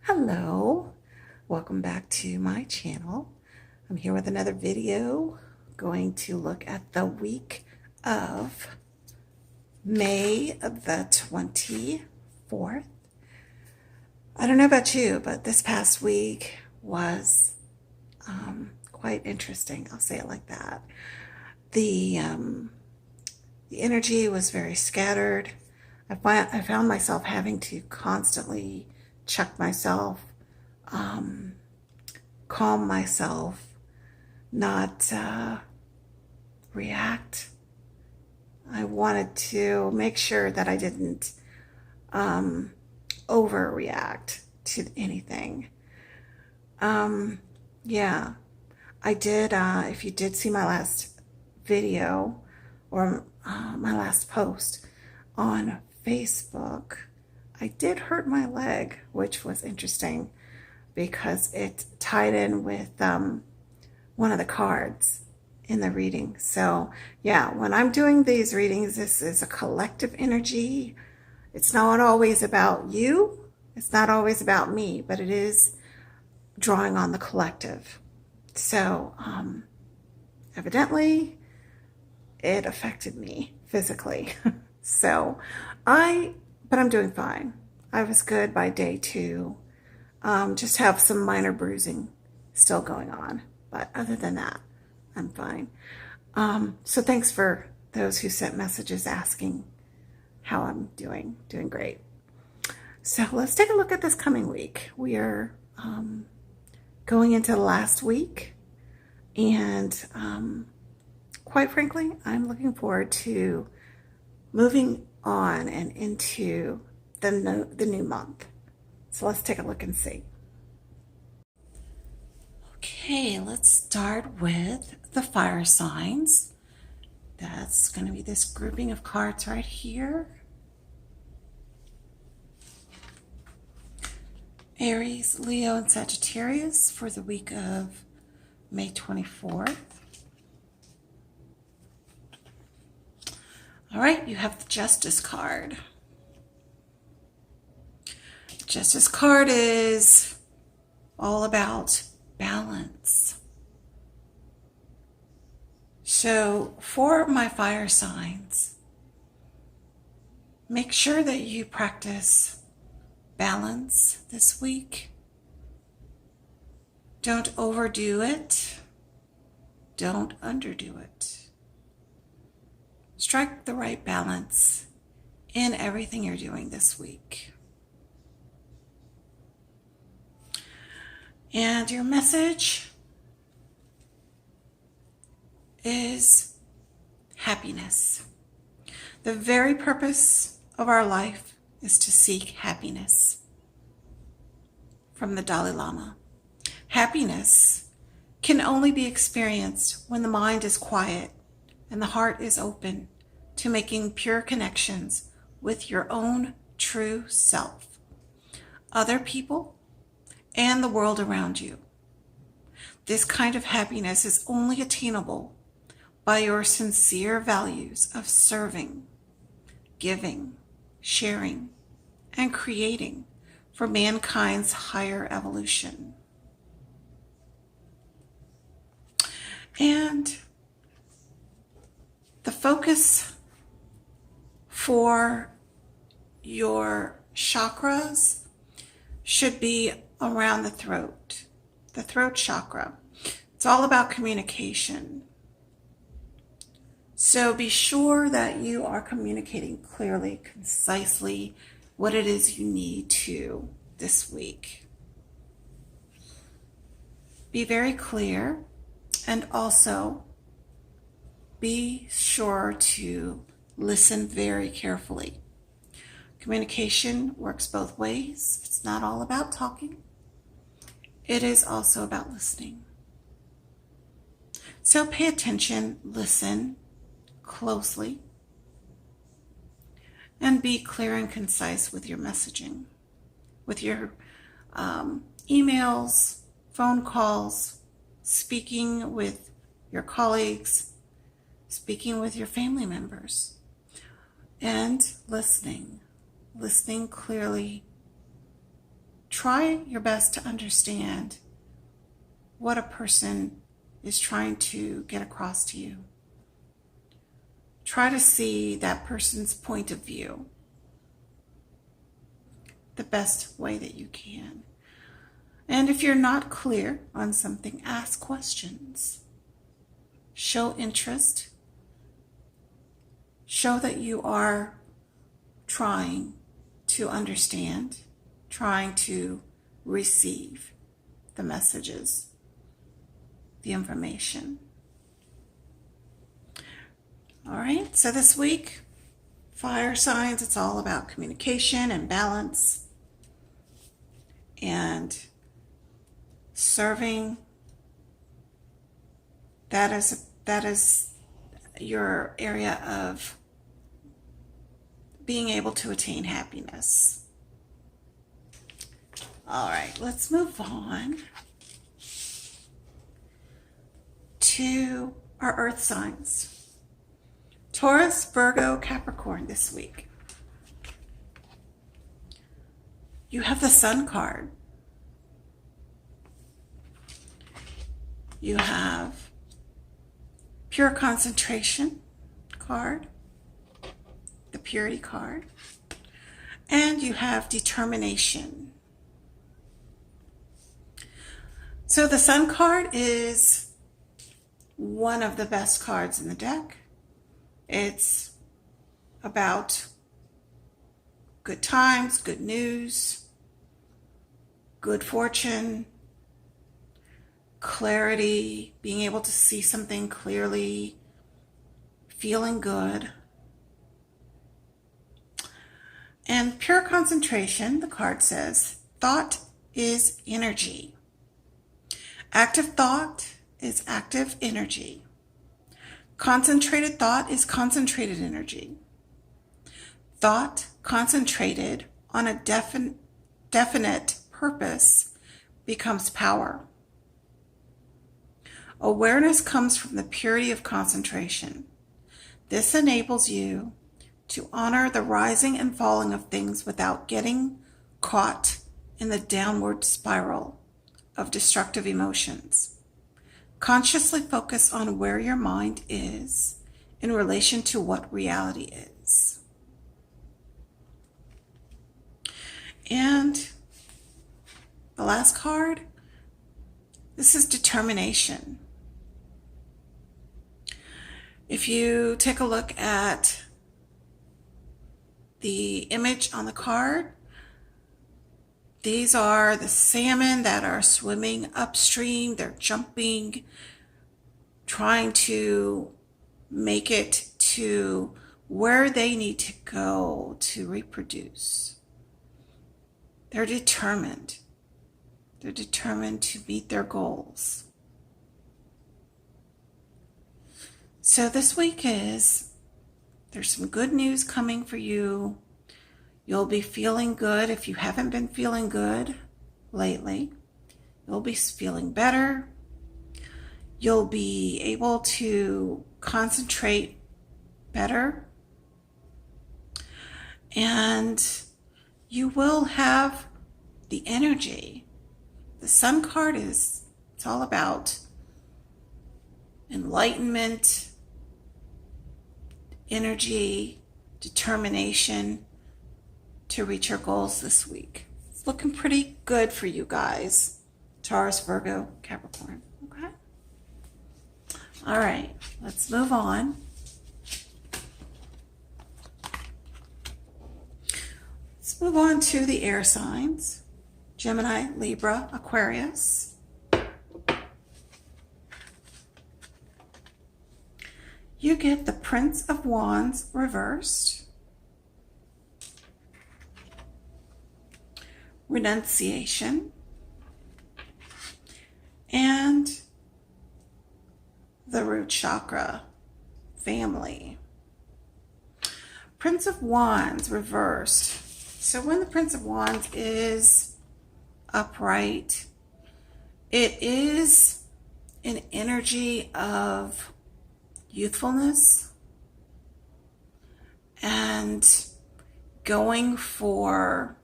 Hello, welcome back to my channel. I'm here with another video going to look at the week of May the 24th. I don't know about you, but this past week was quite interesting. I'll say it like that. The energy was very scattered. I found myself having to constantly check myself, calm myself, not react. I wanted to make sure that I didn't overreact to anything. Yeah, I did. If you did see my last video or my last post on Facebook, I did hurt my leg, which was interesting because it tied in with one of the cards in the reading. So yeah, when I'm doing these readings, this is a collective energy. It's not always about you. It's not always about me, but it is drawing on the collective. So evidently it affected me physically. But I'm doing fine. I was good by day 2. Just have some minor bruising still going on. But other than that, I'm fine. So thanks for those who sent messages asking how I'm doing. Doing great. So let's take a look at this coming week. We are going into the last week. And quite frankly, I'm looking forward to moving on and into the new month. So let's take a look and see. Okay, let's start with the fire signs. That's going to be this grouping of cards right here. Aries, Leo, and Sagittarius for the week of May 24th. All right, you have the Justice card. The Justice card is all about balance. So for my fire signs, make sure that you practice balance this week. Don't overdo it. Don't underdo it. Strike the right balance in everything you're doing this week. And your message is happiness. The very purpose of our life is to seek happiness. From the Dalai Lama. Happiness can only be experienced when the mind is quiet and the heart is open to making pure connections with your own true self, other people, and the world around you. This kind of happiness is only attainable by your sincere values of serving, giving, sharing, and creating for mankind's higher evolution. And the focus for your chakras should be around the throat chakra. It's all about communication. So be sure that you are communicating clearly, concisely what it is you need to this week. Be very clear and also be sure to listen very carefully. Communication works both ways. It's not all about talking. It is also about listening. So pay attention, listen closely, and be clear and concise with your messaging, with your emails, phone calls, speaking with your colleagues, speaking with your family members, and listening clearly, try your best to understand what a person is trying to get across to you. Try to see that person's point of view the best way that you can. And if you're not clear on something, ask questions. Show interest. Show that you are trying to understand, trying to receive the messages, the information. All right, so this week, fire signs, it's all about communication and balance and serving. That is your area of being able to attain happiness. All right, let's move on to our earth signs. Taurus, Virgo, Capricorn this week. You have the Sun card. You have Pure Concentration card, the Purity card, and you have Determination. So the Sun card is one of the best cards in the deck. It's about good times, good news, good fortune, clarity, being able to see something clearly, feeling good. And Pure Concentration, the card says, thought is energy. Active thought is active energy. Concentrated thought is concentrated energy. Thought concentrated on a definite purpose becomes power. Awareness comes from the purity of concentration. This enables you to honor the rising and falling of things without getting caught in the downward spiral of destructive emotions. Consciously focus on where your mind is in relation to what reality is. And the last card, this is Determination. If you take a look at the image on the card, these are the salmon that are swimming upstream. They're jumping, trying to make it to where they need to go to reproduce. They're determined. They're determined to meet their goals. So this week there's some good news coming for you. You'll be feeling good. If you haven't been feeling good lately, you'll be feeling better. You'll be able to concentrate better. And you will have the energy. The Sun card it's all about enlightenment, energy, determination to reach your goals this week. It's looking pretty good for you guys. Taurus, Virgo, Capricorn. Okay? All right, let's move on. Let's move on to the air signs. Gemini, Libra, Aquarius. You get the Prince of Wands reversed, Renunciation, and the root chakra, Family. Prince of Wands reversed. So when the Prince of Wands is upright, it is an energy of youthfulness and going for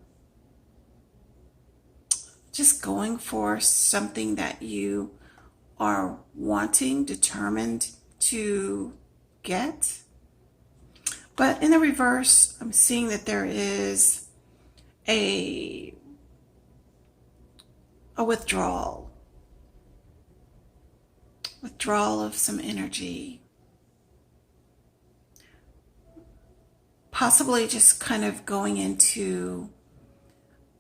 just going for something that you are wanting, determined to get. But in the reverse, I'm seeing that there is a withdrawal of some energy. Possibly just kind of going into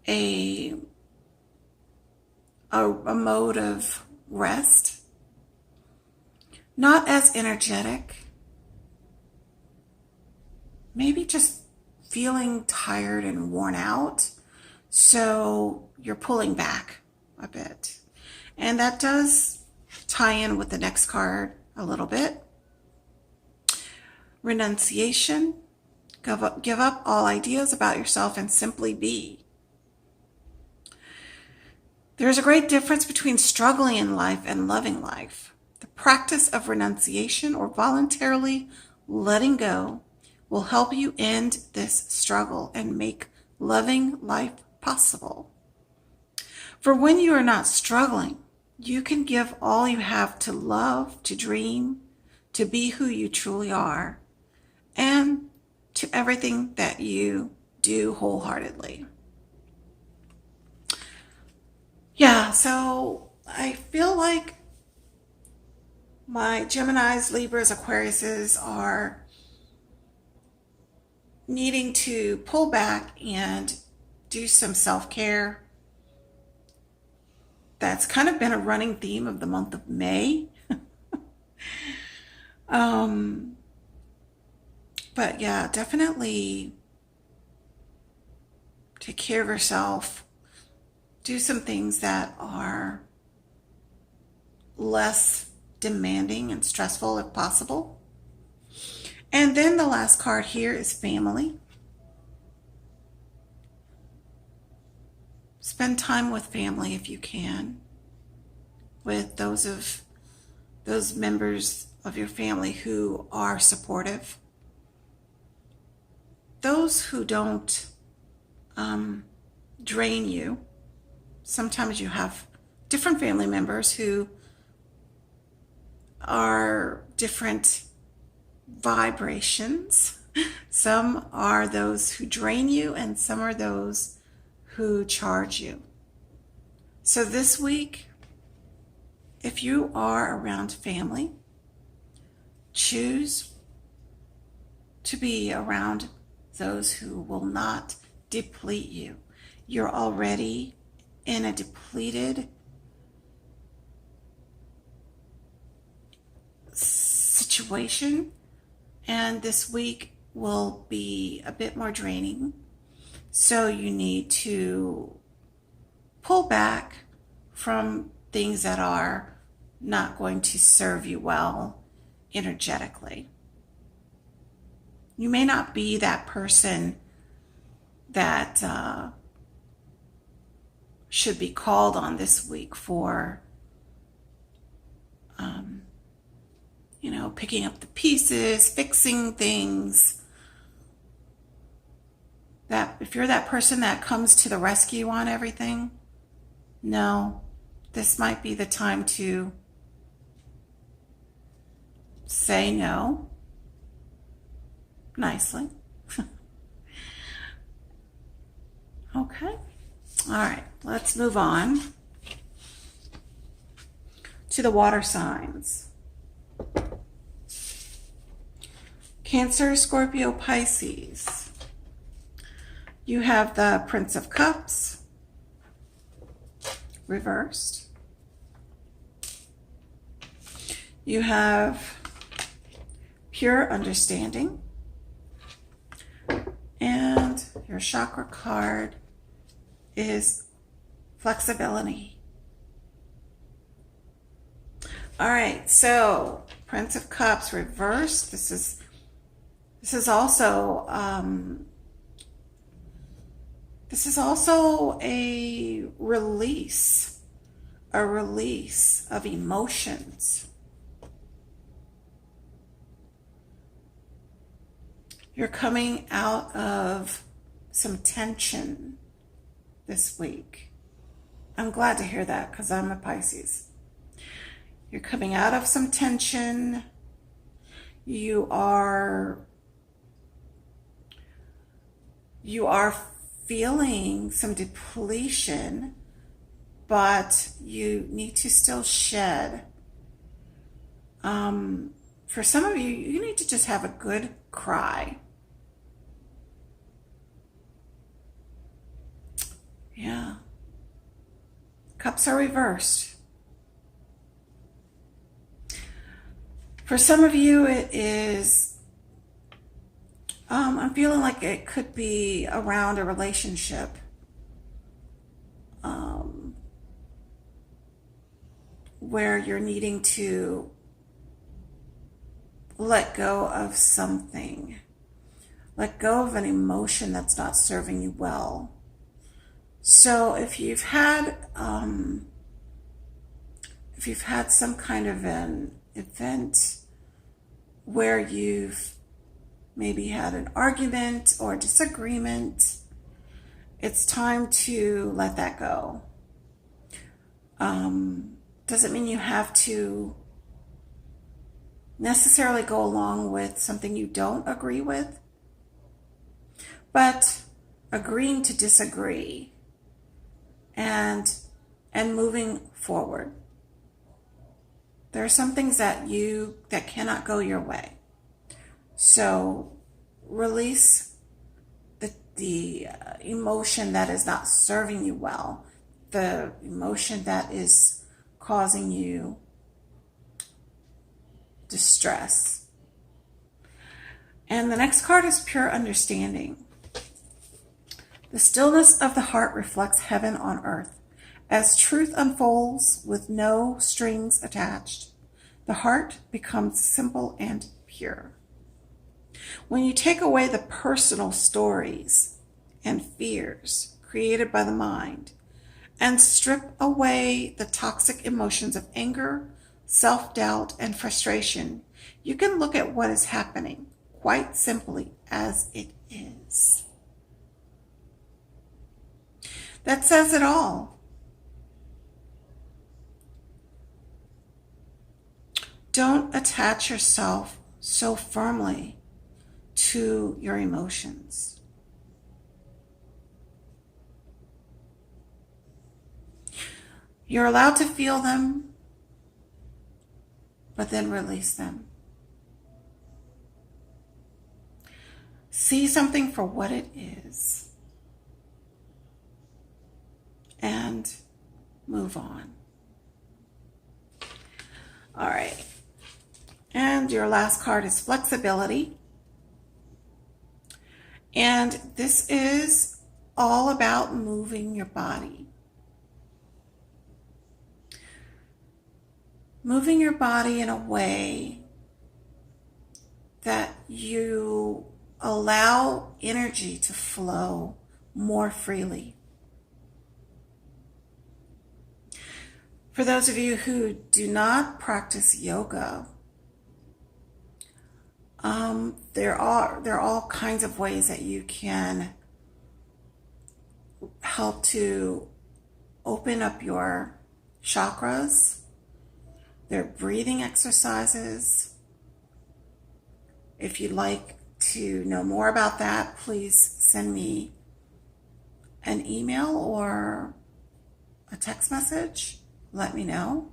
a mode of rest. Not as energetic. Maybe just feeling tired and worn out. So you're pulling back a bit. And that does tie in with the next card a little bit. Renunciation. Give up all ideas about yourself and simply be. There's a great difference between struggling in life and loving life. The practice of renunciation, or voluntarily letting go, will help you end this struggle and make loving life possible. For when you are not struggling, you can give all you have to love, to dream, to be who you truly are, and to everything that you do wholeheartedly. Yeah, so I feel like my Geminis, Libras, Aquariuses are needing to pull back and do some self-care. That's kind of been a running theme of the month of May. But yeah, definitely take care of yourself. Do some things that are less demanding and stressful if possible. And then the last card here is family. Spend time with family if you can, with those members of your family who are supportive. Those who don't drain you. Sometimes you have different family members who are different vibrations. Some are those who drain you, and some are those who charge you. So this week, if you are around family, choose to be around those who will not deplete you. You're already in a depleted situation, and this week will be a bit more draining. So you need to pull back from things that are not going to serve you well energetically. You may not be that person that should be called on this week for, picking up the pieces, fixing things. That if you're that person that comes to the rescue on everything, no, this might be the time to say no nicely. Okay. All right, let's move on to the water signs. Cancer, Scorpio, Pisces. You have the Prince of Cups, reversed. You have pure understanding. And your chakra card is flexibility. All right, so Prince of Cups reversed. This is also a release of emotions. You're coming out of some tension this week. I'm glad to hear that because I'm a Pisces. You're coming out of some tension. You are feeling some depletion, but you need to still shed. For some of you, you need to just have a good cry. Yeah. Cups are reversed. For some of you, it is, I'm feeling like it could be around a relationship. Where you're needing to let go of something. Let go of an emotion that's not serving you well. So if you've had some kind of an event where you've maybe had an argument or disagreement, it's time to let that go. Doesn't mean you have to necessarily go along with something you don't agree with, but agreeing to disagree and moving forward. There are some things that cannot go your way. So release the emotion that is not serving you well, the emotion that is causing you distress. And the next card is pure understanding. The stillness of the heart reflects heaven on earth. As truth unfolds with no strings attached, the heart becomes simple and pure. When you take away the personal stories and fears created by the mind and strip away the toxic emotions of anger, self-doubt, and frustration, you can look at what is happening quite simply as it is. That says it all. Don't attach yourself so firmly to your emotions. You're allowed to feel them, but then release them. See something for what it is and move on. All right. And your last card is flexibility. And this is all about moving your body. Moving your body in a way that you allow energy to flow more freely. For those of you who do not practice yoga, there are all kinds of ways that you can help to open up your chakras. There are breathing exercises. If you'd like to know more about that, please send me an email or a text message. Let me know.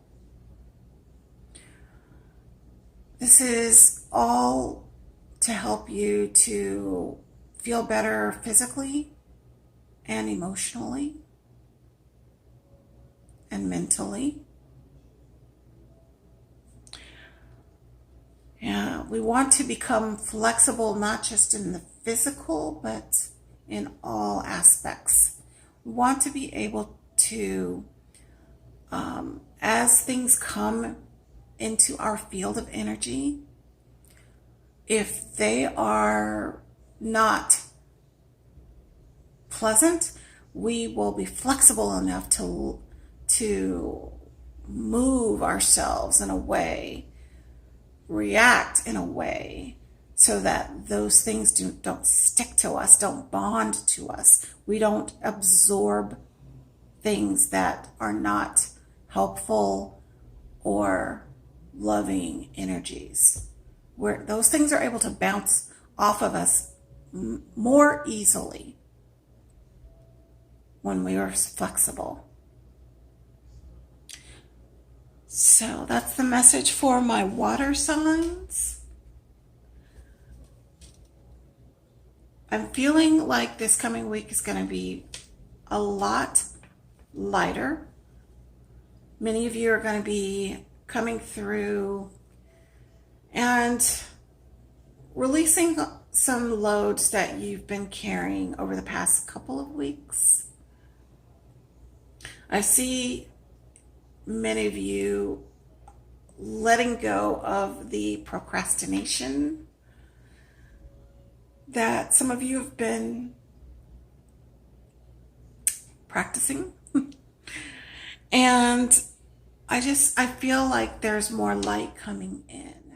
This is all to help you to feel better physically and emotionally and mentally. Yeah, we want to become flexible, not just in the physical, but in all aspects. We want to be able to, as things come into our field of energy, if they are not pleasant, we will be flexible enough to move ourselves in a way, react in a way, so that those things don't stick to us, don't bond to us. We don't absorb things that are not helpful or loving energies, where those things are able to bounce off of us more easily when we are flexible. So that's the message for my water signs. I'm feeling like this coming week is going to be a lot lighter. Many of you are going to be coming through and releasing some loads that you've been carrying over the past couple of weeks. I see many of you letting go of the procrastination that some of you have been practicing. And I feel like there's more light coming in.